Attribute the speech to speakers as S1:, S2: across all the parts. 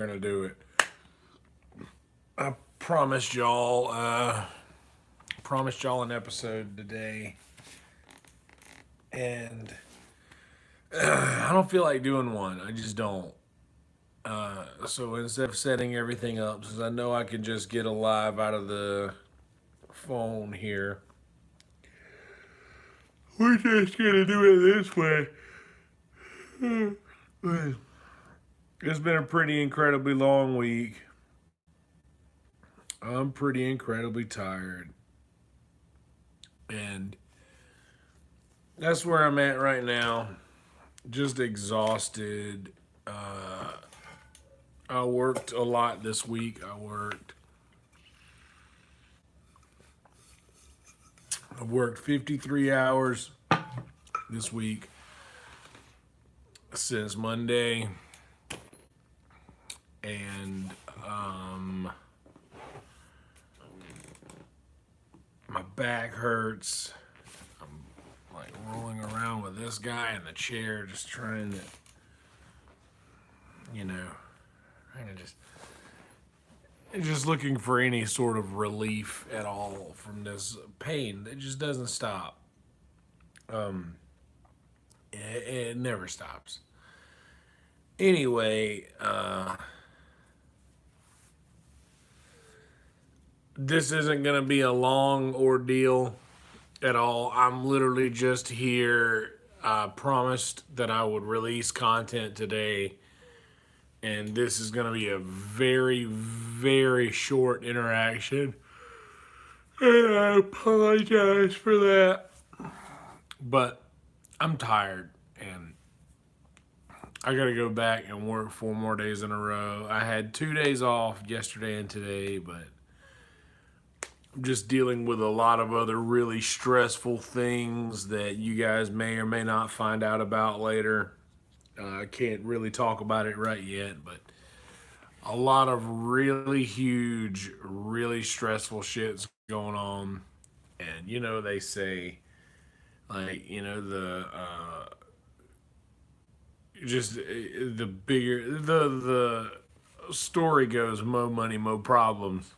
S1: gonna do it. I promised y'all an episode today, and I don't feel like doing one. I just don't. So instead of setting everything up, since I know I can just get a live out of the phone here, we're just gonna do it this way. It's been a pretty incredibly long week. I'm pretty incredibly tired. And that's where I'm at right now. Just exhausted. I worked a lot this week. I worked 53 hours this week since Monday. And my back hurts. I'm like rolling around with this guy in the chair, just trying to, you know, trying to just looking for any sort of relief at all from this pain that just doesn't stop. It never stops. Anyway, this isn't going to be a long ordeal at all. I'm literally just here. I promised that I would release content today, and this is going to be a very, very short interaction. And I apologize for that. But I'm tired, and I got to go back and work 4 more days in a row. I had 2 days off yesterday and today, but I'm just dealing with a lot of other really stressful things that you guys may or may not find out about later. I can't really talk about it right yet, but a lot of really huge, really stressful shit's going on. And they say, like, just the bigger the story goes, mo money, mo problems.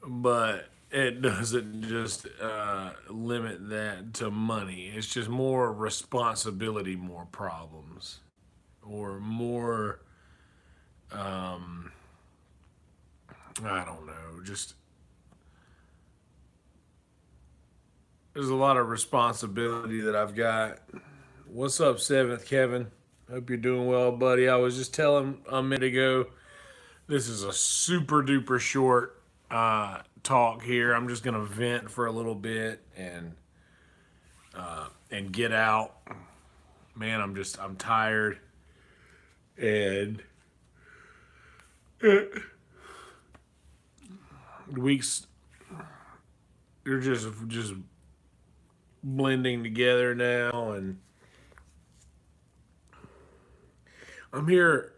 S1: But it doesn't just limit that to money. It's just more responsibility, more problems, or more. I don't know. Just there's a lot of responsibility that I've got. What's up, Seventh Kevin? Hope you're doing well, buddy. I was just telling a minute ago. This is a super duper short talk here. I'm just gonna vent for a little bit and get out. Man, I'm tired, and the weeks they're just blending together now, and I'm here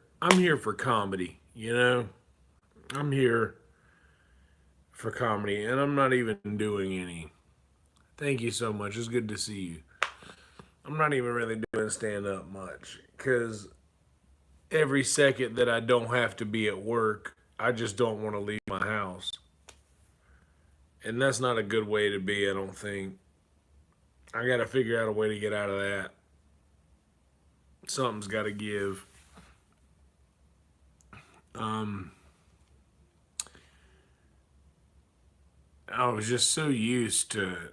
S1: for comedy. I'm here for comedy, and I'm not even doing any. Thank you so much. It's good to see you. I'm not even really doing stand up much because every second that I don't have to be at work, I just don't want to leave my house. And that's not a good way to be, I don't think. I got to figure out a way to get out of that. Something's got to give. Um, I was just so used to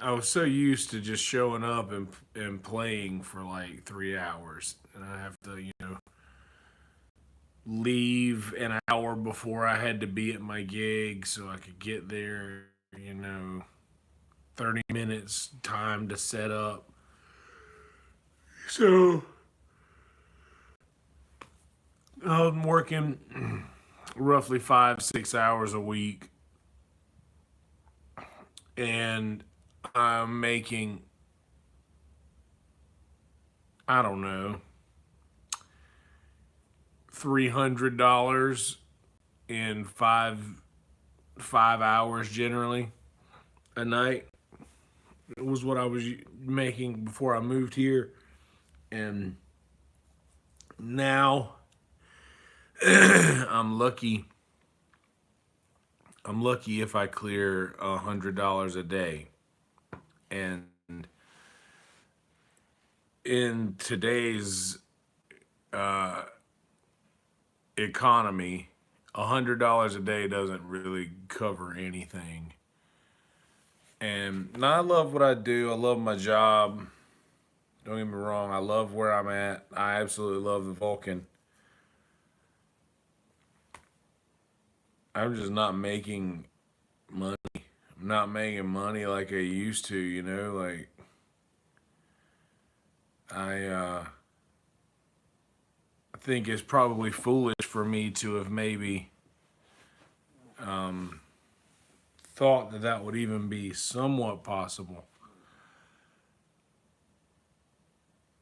S1: I was so used to just showing up and playing for like 3 hours, and I have to, leave an hour before I had to be at my gig so I could get there, 30 minutes time to set up. So I'm working roughly 5, 6 hours a week, and I'm making, I don't know, $300 in five hours generally a night. It was what I was making before I moved here, and Now I'm lucky. I'm lucky if I clear $100 a day, and in today's economy, $100 a day doesn't really cover anything. And I love what I do. I love my job. Don't get me wrong. I love where I'm at. I absolutely love the Vulcan. I'm just not making money. I'm not making money like I used to. Like I think it's probably foolish for me to have maybe thought that that would even be somewhat possible.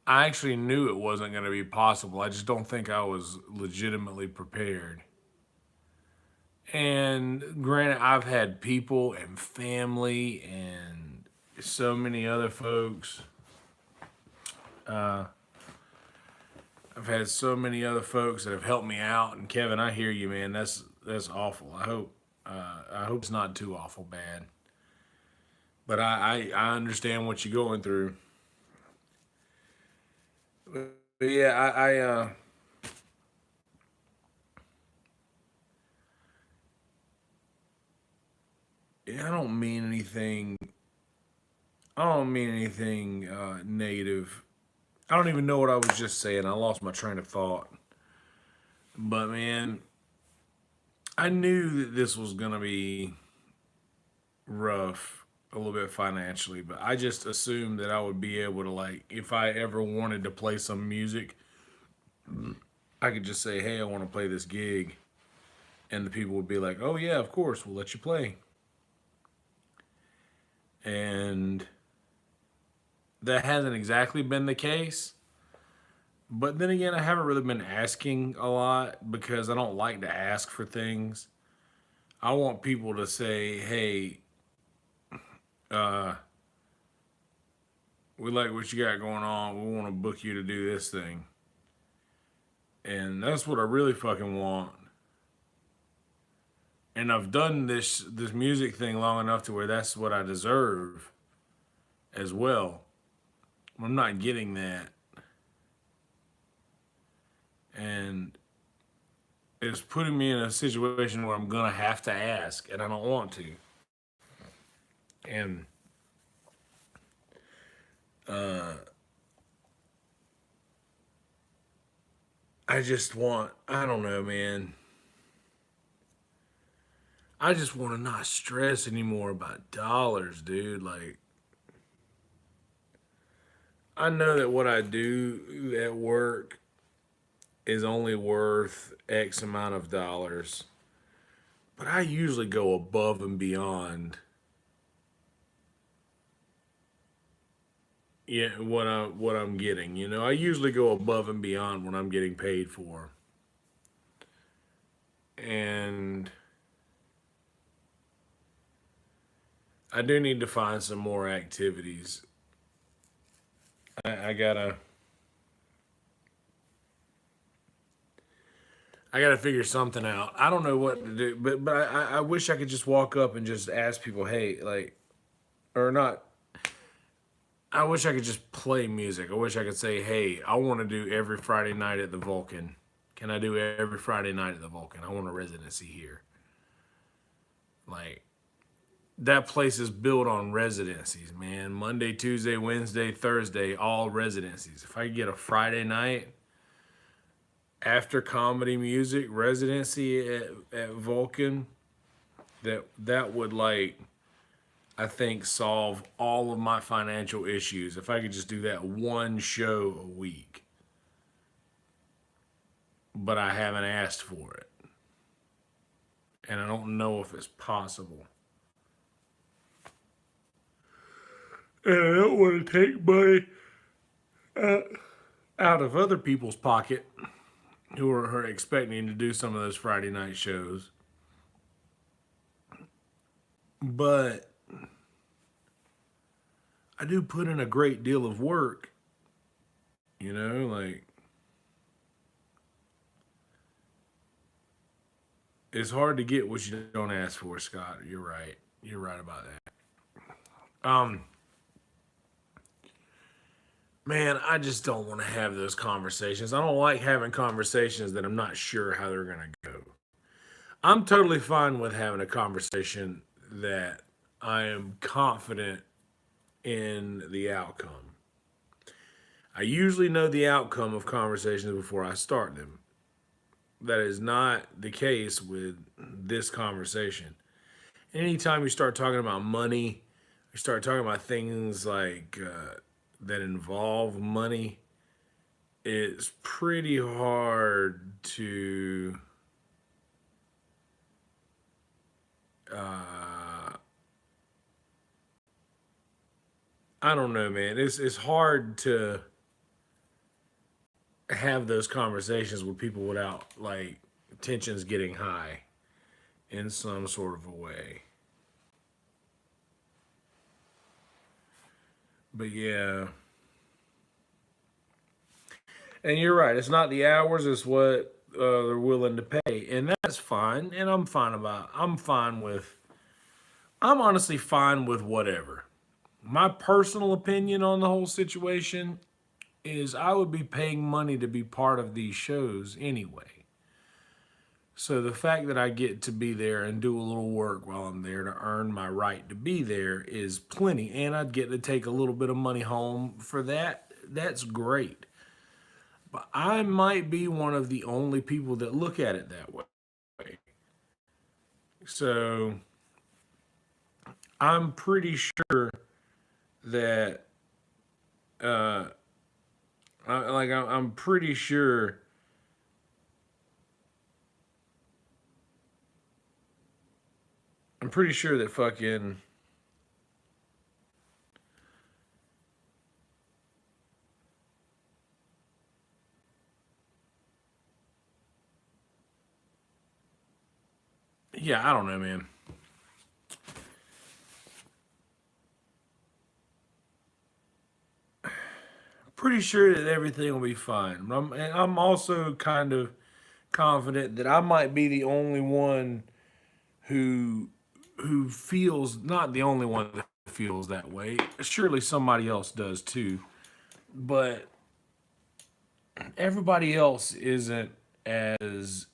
S1: I actually knew it wasn't going to be possible. I just don't think I was legitimately prepared. And granted, I've had people and family and so many other folks. I've had so many other folks that have helped me out. And Kevin, I hear you, man. That's awful. I hope it's not too awful bad. But I understand what you're going through. But yeah, yeah, I don't mean anything negative. I don't even know what I was just saying. I lost my train of thought. But man, I knew that this was gonna be rough a little bit financially, but I just assumed that I would be able to, like, if I ever wanted to play some music, I could just say, "Hey, I want to play this gig," and the people would be like, "Oh yeah, of course, we'll let you play." And that hasn't exactly been the case. But then again, I haven't really been asking a lot because I don't like to ask for things. I want people to say, "Hey, uh, we like what you got going on. We want to book you to do this thing." And that's what I really fucking want. And I've done this music thing long enough to where that's what I deserve as well. I'm not getting that. And it's putting me in a situation where I'm gonna have to ask and I don't want to. And uh I don't know, man. I just want to not stress anymore about dollars, dude. Like, I know that what I do at work is only worth X amount of dollars, but I usually go above and beyond, yeah, what I'm getting. I usually go above and beyond what I'm getting paid for. And I do need to find some more activities. I gotta I gotta figure something out. I don't know what to do, but I wish I could just walk up and just ask people, hey, like, or not. I wish I could just play music. I wish I could say, hey, I want to do every Friday night at the Vulcan. Can I do every Friday night at the Vulcan? I want a residency here. Like, that place is built on residencies, man. Monday, Tuesday, Wednesday, Thursday, all residencies. If I could get a Friday night after comedy music residency at Vulcan, that would, like, I think solve all of my financial issues if I could just do that one show a week. But I haven't asked for it. And I don't know if it's possible. And I don't want to take money out of other people's pocket who are expecting to do some of those Friday night shows. But I do put in a great deal of work, like It's hard to get what you don't ask for, Scott. You're right. You're right about that. Um, Man, I just don't want to have those conversations. I don't like having conversations that I'm not sure how they're going to go. I'm totally fine with having a conversation that I am confident in the outcome. I usually know the outcome of conversations before I start them. That is not the case with this conversation. Anytime you start talking about money, you start talking about things like that involve money, it's pretty hard to uh, I don't know, man. It's hard to have those conversations with people without like tensions getting high in some sort of a way. But yeah, and you're right. It's not the hours; it's what they're willing to pay, and that's fine. And I'm fine about. I'm fine with. I'm honestly fine with whatever. My personal opinion on the whole situation is I would be paying money to be part of these shows anyway. So the fact that I get to be there and do a little work while I'm there to earn my right to be there is plenty. And I'd get to take a little bit of money home for that. That's great. But I might be one of the only people that look at it that way. So I'm pretty sure that, uh, I'm pretty sure that fucking yeah, I don't know, man. Pretty sure that everything will be fine. And I'm also kind of confident that I might be the only one who feels not the only one that feels that way. Surely somebody else does too, but everybody else isn't as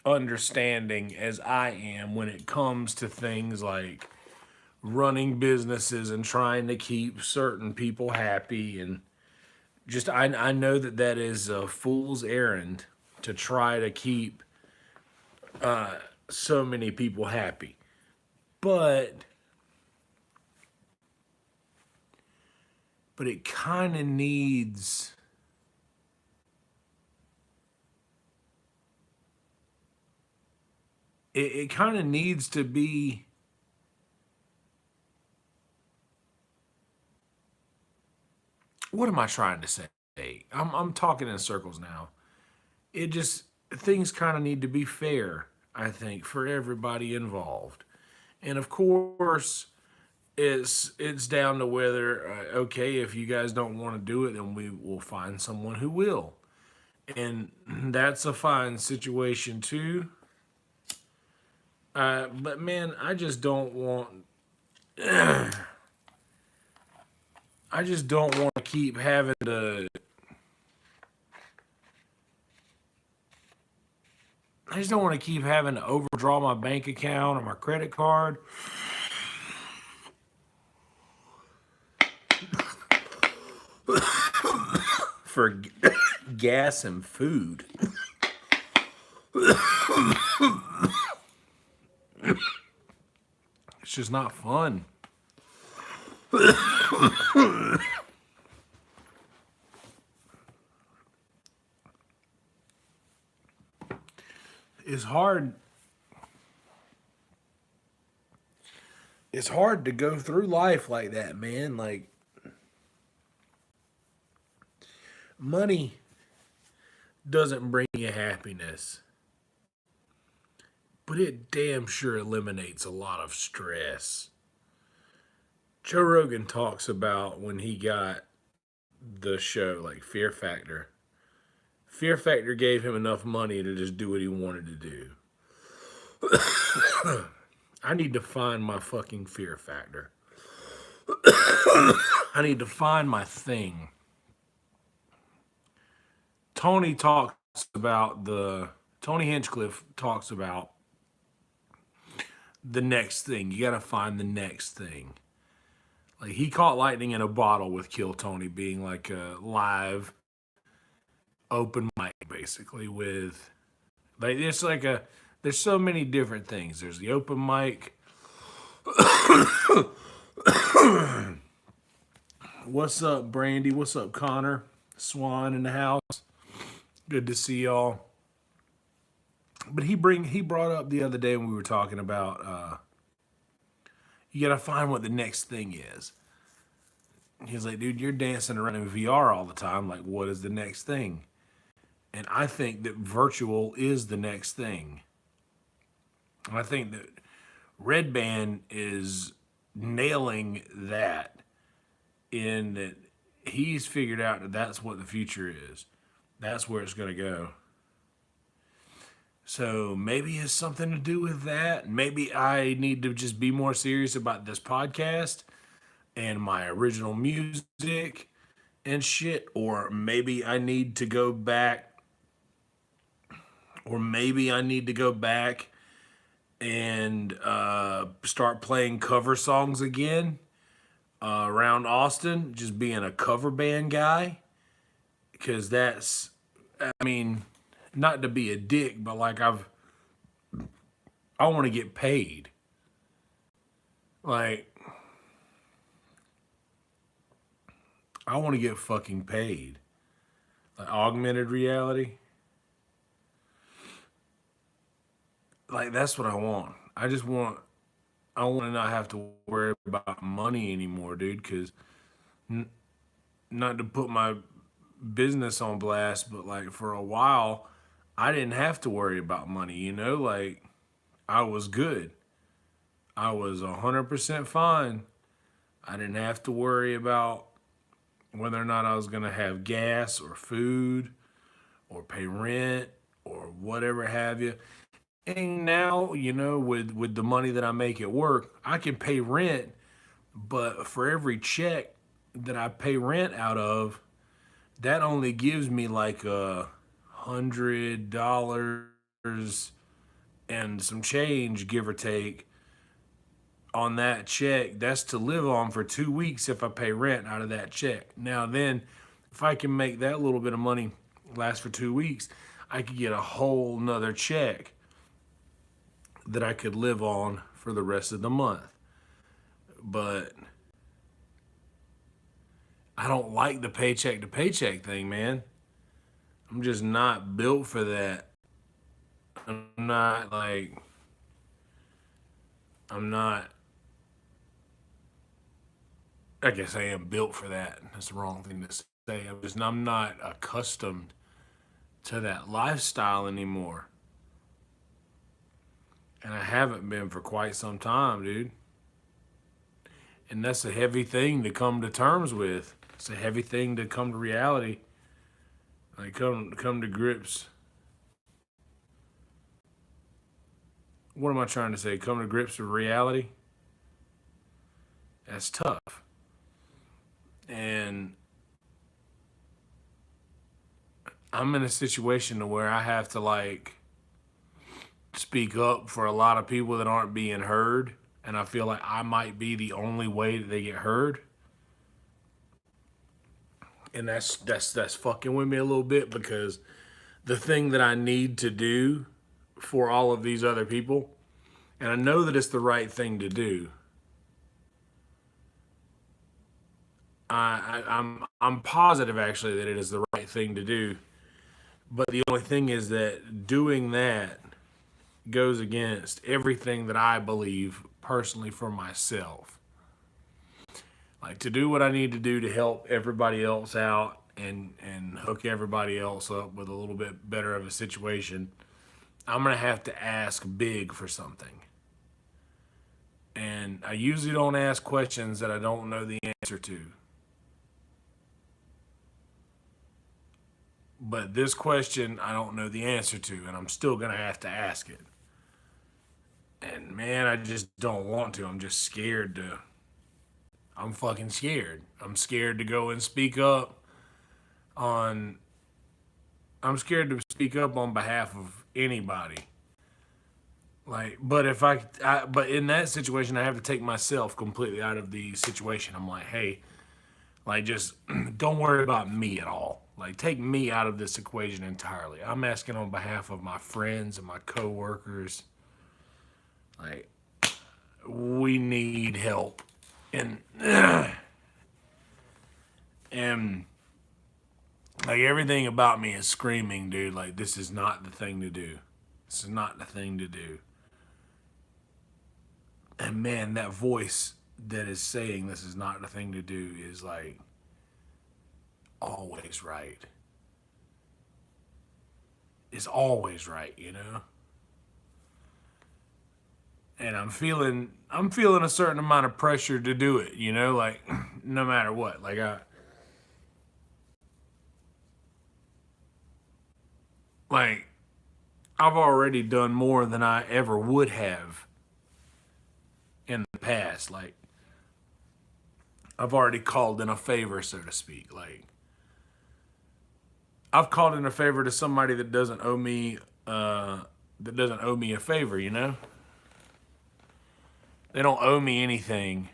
S1: understanding as I am when it comes to things like running businesses and trying to keep certain people happy and just I know that that is a fool's errand to try to keep so many people happy. But it kind of needs it kind of needs to be what am I trying to say? I'm talking in circles now. It just things kind of need to be fair, I think, for everybody involved. And of course, it's down to whether okay, if you guys don't want to do it, then we will find someone who will. And that's a fine situation too. But man, I just don't want to keep having to. I just don't want to keep having to overdraw my bank account or my credit card for gas and food. It's just not fun. It's hard. It's hard to go through life like that, man. Like money doesn't bring you happiness, but it damn sure eliminates a lot of stress. Joe Rogan talks about when he got the show, like Fear Factor. Fear Factor gave him enough money to just do what he wanted to do. I need to find my fucking fear factor. I need to find my thing. Tony talks about the Tony Hinchcliffe talks about the next thing. You got to find the next thing. Like he caught lightning in a bottle with Kill Tony being like a live open mic basically with like it's like a there's so many different things. There's the open mic. What's up, Brandy? What's up, Connor? Swan in the house. Good to see y'all. But he brought up the other day when we were talking about you gotta find what the next thing is. He's like, dude, you're dancing around in VR all the time. Like, what is the next thing? And I think that virtual is the next thing. And I think that Red Band is nailing that in that he's figured out that that's what the future is. That's where it's going to go. So maybe it's something to do with that. Maybe I need to just be more serious about this podcast and my original music and shit. Or maybe I need to go back. Or maybe I need to go back and start playing cover songs again around Austin, just being a cover band guy. Because that's, I mean, not to be a dick, but like I want to get paid. Like, I want to get fucking paid. Like augmented reality. Like that's what I want. I want to not have to worry about money anymore, dude. Because not to put my business on blast, but like for a while, I didn't have to worry about money. You know, like I was good. I was 100% fine. I didn't have to worry about whether or not I was gonna have gas or food or pay rent or whatever have you. And now, you know, with the money that I make at work, I can pay rent, but for every check that I pay rent out of, that only gives me like $100 and some change, give or take, on that check. That's to live on for 2 weeks if I pay rent out of that check. Now then, if I can make that little bit of money last for 2 weeks, I could get a whole nother check that I could live on for the rest of the month. But I don't like the paycheck to paycheck thing, man. I'm just not built for that. I'm not like, I'm not, I guess I am built for that. That's the wrong thing to say. I'm not accustomed to that lifestyle anymore. And I haven't been for quite some time, dude. And that's a heavy thing to come to terms with. It's a heavy thing to come to reality. Like come to grips. What am I trying to say? Come to grips with reality? That's tough. And I'm in a situation where I have to like speak up for a lot of people that aren't being heard, and I feel like I might be the only way that they get heard. And that's fucking with me a little bit because the thing that I need to do for all of these other people, and I know that it's the right thing to do. I'm positive actually that it is the right thing to do. But the only thing is that doing that goes against everything that I believe personally for myself. Like to do what I need to do to help everybody else out and hook everybody else up with a little bit better of a situation, I'm gonna have to ask big for something. And I usually don't ask questions that I don't know the answer to. But this question I don't know the answer to, and I'm still gonna have to ask it. And man, I just don't want to. I'm just scared to. I'm fucking scared. I'm scared to go and speak up on. I'm scared to speak up on behalf of anybody. Like, but if but in that situation, I have to take myself completely out of the situation. I'm like, hey, like, just don't worry about me at all. Like, take me out of this equation entirely. I'm asking on behalf of my friends and my coworkers. Like, we need help, and and like everything about me is screaming, dude. Like, this is not the thing to do. This is not the thing to do. And man, that voice that is saying this is not the thing to do is like always right. Is always right, you know? And I'm feeling a certain amount of pressure to do it, you know, like no matter what. Like I've already done more than I ever would have in the past. Like I've already called in a favor, so to speak. Like I've called in a favor to somebody that doesn't owe me a favor, you know? They don't owe me anything,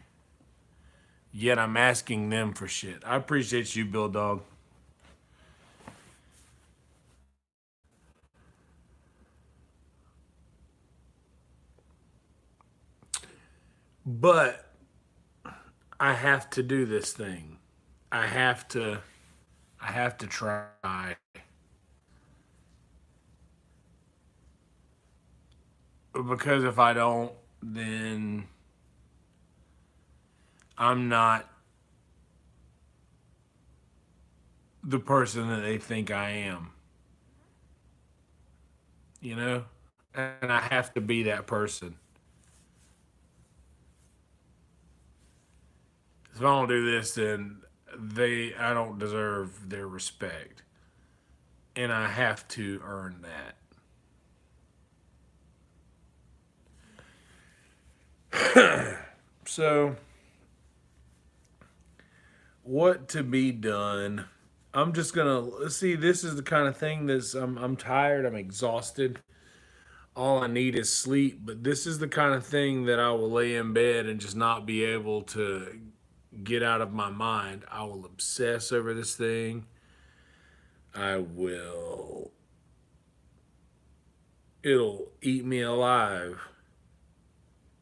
S1: yet I'm asking them for shit. I appreciate you, Bill Dog. But I have to do this thing. I have to I have to try, because if I don't, then I'm not the person that they think I am, you know? And I have to be that person. If I don't do this, then I don't deserve their respect. And I have to earn that. So, what to be done? I'm just gonna see. This is the kind of thing that's I'm tired. I'm exhausted. All I need is sleep. But this is the kind of thing that I will lay in bed and just not be able to get out of my mind. I will obsess over this thing. I will. It'll eat me alive,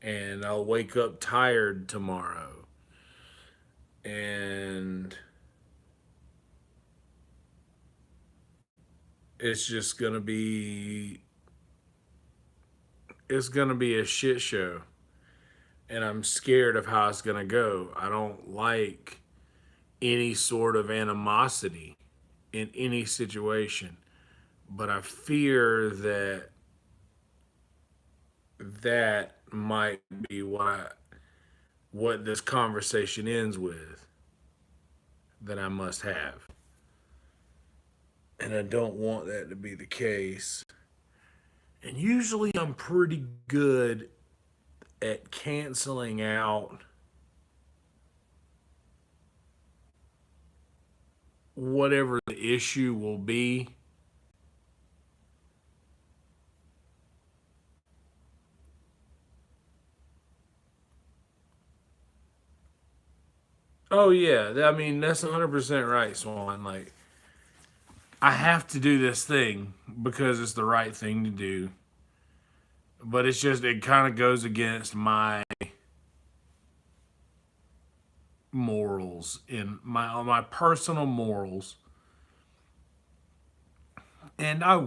S1: and I'll wake up tired tomorrow. And it's just gonna be it's gonna be a shit show. And I'm scared of how it's gonna go. I don't like any sort of animosity in any situation, but I fear that that might be what this conversation ends with, that I must have. And I don't want that to be the case. And usually I'm pretty good at canceling out whatever the issue will be. Oh yeah, I mean that's 100% right, Swan. Like I have to do this thing because it's the right thing to do. But it's just it kind of goes against my morals, in my personal morals. And I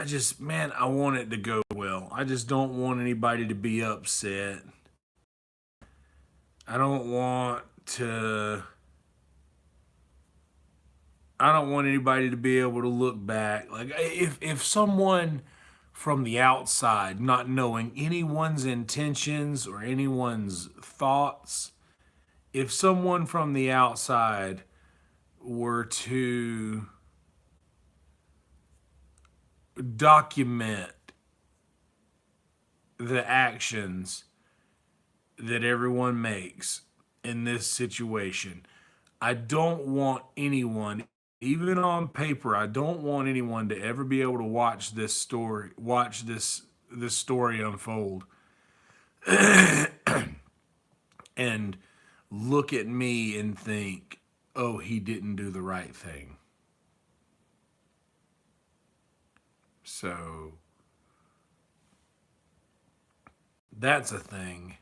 S1: just, man, I want it to go well. I just don't want anybody to be upset. I don't want to I don't want anybody to be able to look back. Like if someone from the outside, not knowing anyone's intentions or anyone's thoughts, if someone from the outside were to document the actions that everyone makes in this situation. I don't want anyone, even on paper, I don't want anyone to ever be able to watch this story unfold and look at me and think, "Oh, he didn't do the right thing." So that's a thing.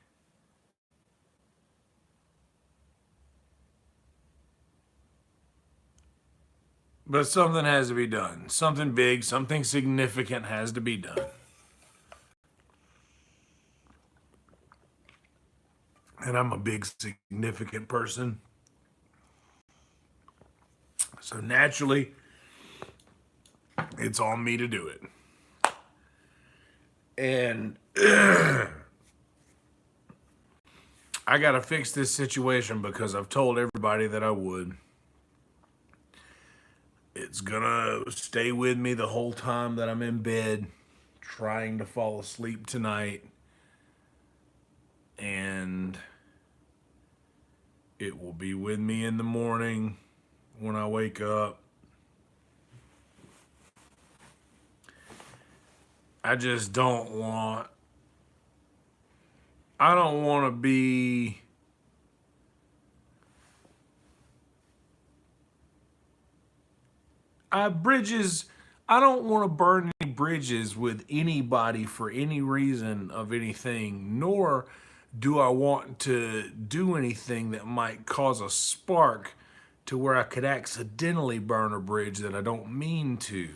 S1: But something has to be done. Something big, something significant has to be done. And I'm a big, significant person. So naturally, it's on me to do it. And I got to fix this situation because I've told everybody that I would. It's going to stay with me the whole time that I'm in bed trying to fall asleep tonight. And it will be with me in the morning when I wake up. I just I don't want to be bridges. I don't want to burn any bridges with anybody for any reason of anything, nor do I want to do anything that might cause a spark to where I could accidentally burn a bridge that I don't mean to.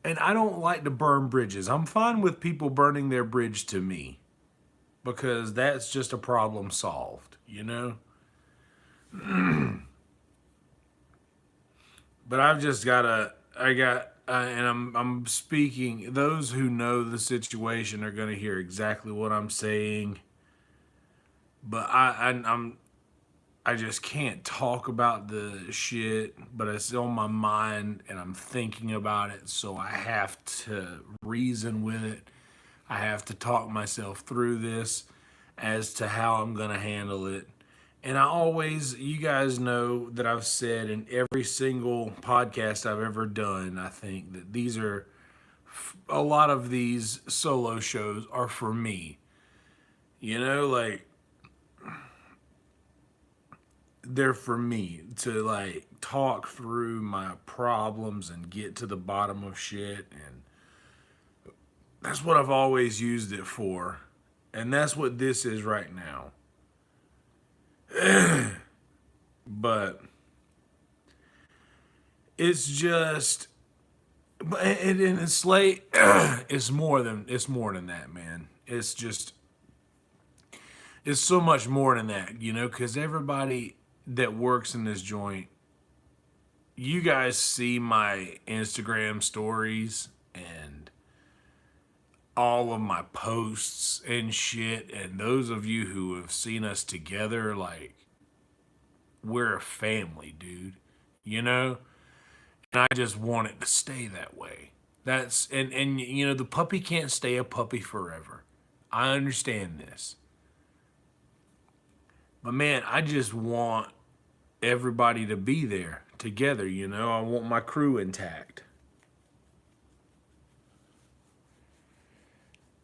S1: And I don't like to burn bridges. I'm fine with people burning their bridge to me because that's just a problem solved, you know? But I've just got to, and I'm speaking, those who know the situation are going to hear exactly what I'm saying. But I just can't talk about the shit, but it's on my mind and I'm thinking about it. So I have to reason with it. I have to talk myself through this as to how I'm going to handle it. And you guys know that I've said in every single podcast I've ever done, I think that a lot of these solo shows are for me. You know, like, they're for me to, like, talk through my problems and get to the bottom of shit. And that's what I've always used it for. And that's what this is right now. But it's just, and it's like, it's more than that, man. It's so much more than that, you know, because everybody that works in this joint, you guys see my Instagram stories and all of my posts and shit. And those of you who have seen us together, like, we're a family, dude, you know? And I just want it to stay that way. And you know, the puppy can't stay a puppy forever. I understand this. But man, I just want everybody to be there together, you know? I want my crew intact.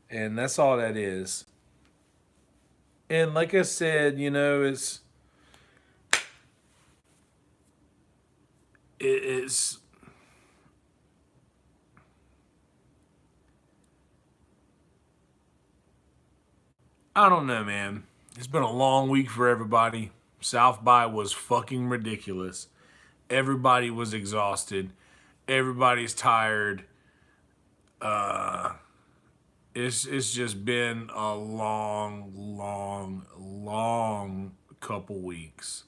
S1: And that's all that is. And like I said, you know, it's I don't know, man. It's been a long week for everybody. South by was fucking ridiculous. Everybody was exhausted. Everybody's tired. It's just been a long couple weeks.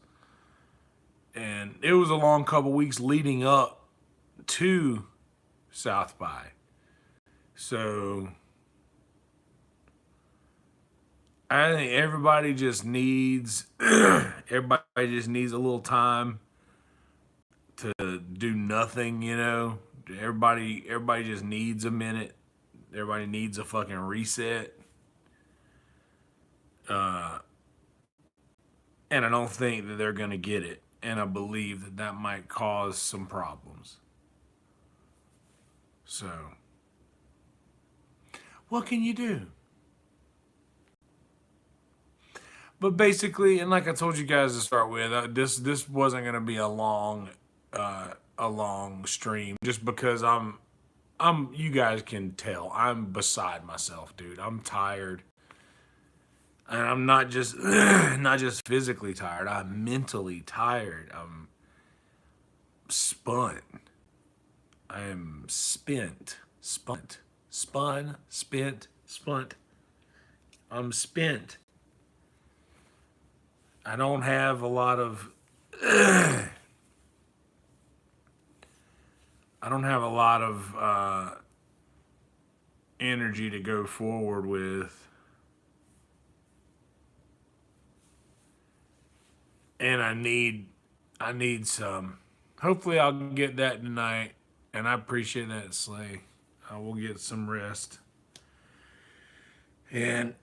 S1: And it was a long couple weeks leading up to South by. So I think everybody just needs a little time to do nothing, you know. Everybody just needs a minute Everybody needs a fucking reset. And I don't think that they're going to get it. And I believe that that might cause some problems. So, what can you do? But basically, and like I told you guys to start with, this wasn't going to be a long stream, just because you guys can tell I'm beside myself, dude. I'm tired. And I'm not just not just physically tired. I'm mentally tired. I'm spun. I am spent. Spent. I'm spent. I don't have a lot of energy to go forward with. And I need some. Hopefully I'll get that tonight. And I appreciate that, Slay. I will get some rest. And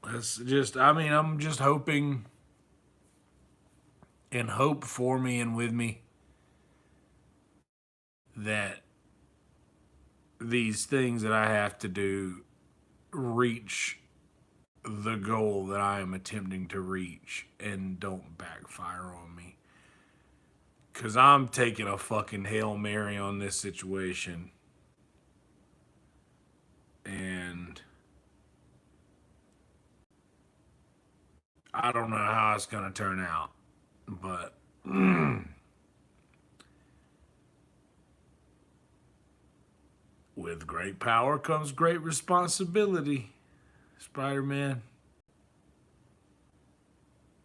S1: I'm just hoping, and hope for me and with me, that these things that I have to do reach the goal that I am attempting to reach and don't backfire on me. Because I'm taking a fucking Hail Mary on this situation. And I don't know how it's going to turn out. But with great power comes great responsibility, Spider-Man.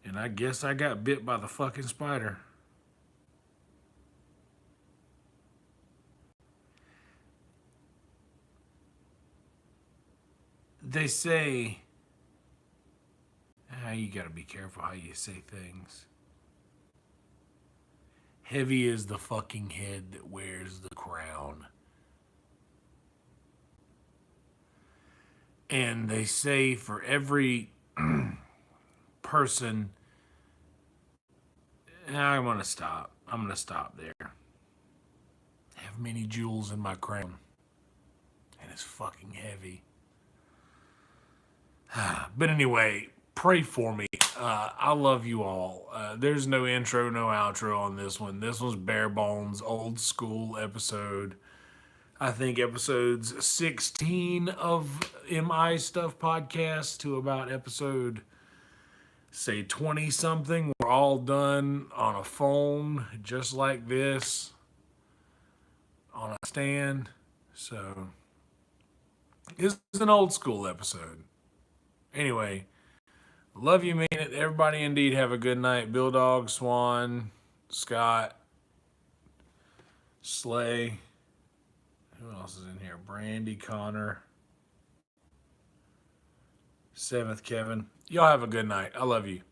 S1: And I guess I got bit by the fucking spider. They say, you gotta be careful how you say things. Heavy is the fucking head that wears the crown. And they say for every person, I'm gonna stop there. I have many jewels in my crown. And it's fucking heavy. But anyway, pray for me. I love you all. There's no intro, no outro on this one. This one's bare bones, old school episode. I think episodes 16 of MI Stuff podcast to about episode, say, 20 something. We're all done on a phone, just like this, on a stand. So, this is an old school episode. Anyway, love you, mean it. Everybody indeed have a good night. Bill Dog, Swan, Scott, Slay. Who else is in here? Brandy, Connor, Seventh Kevin. Y'all have a good night. I love you.